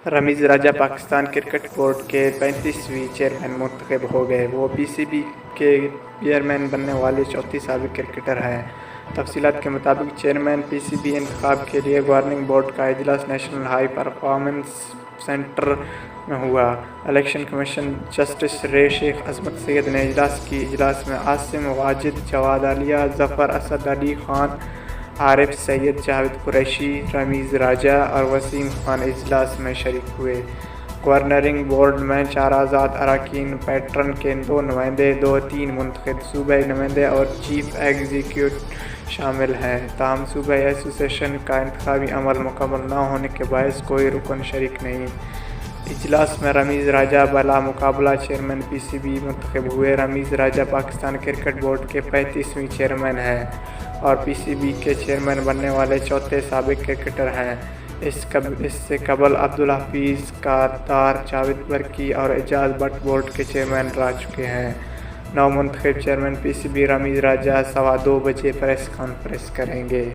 रमीज़ राजा Pakistan cricket board के 35वीं chairman मुंतखब हो गए। वो पीसीबी के चेयरमैन बनने वाले चौथे साबिक क्रिकेटर हैं। तफसीलात के मुताबिक चेयरमैन पीसीबी इंतखाब के लिए गवर्निंग बोर्ड का इजलास नेशनल हाई परफॉर्मेंस सेंटर में हुआ। इलेक्शन कमीशन जस्टिस रे शेख अजमत सैयद ने इजलास में आसिम वाजिद, जवाद आलिया, जफर असद अली खान, आरिफ सैयद, जावेद कुरैशी, रमीज़ राजा और वसीम खान इजलास में शरीक हुए। गवर्निंग बोर्ड में 4 आज़ाद अरकान, पैटर्न के 2 नुमाइंदे, 2-3 मुंतखब सूबाई नुमाइंदे और चीफ एग्जीक्यूटिव शामिल हैं। ताहम सूबाई एसोसिएशन का इंतखाबी अमल मुकम्मल न होने के बायस कोई रुकन शरीक नहीं। इजलास में रमीज़ राजा बला मुकाबला चेयरमैन पीसीबी मुंतखब हुए। रमीज़ राजा पाकिस्तान क्रिकेट बोर्ड के 35वीं चेयरमैन हैं और पीसीबी के चेयरमैन बनने वाले चौथे साबिक क्रिकेटर हैं। इससे कबल अब्दुल हफीज़ कारदार, जावेद बरकी और एजाज भट्ट बोर्ड के चेयरमैन रह चुके हैं। नौ मुंतखब चेयरमैन पीसीबी रमीज़ राजा 2:15 बजे प्रेस कॉन्फ्रेंस करेंगे।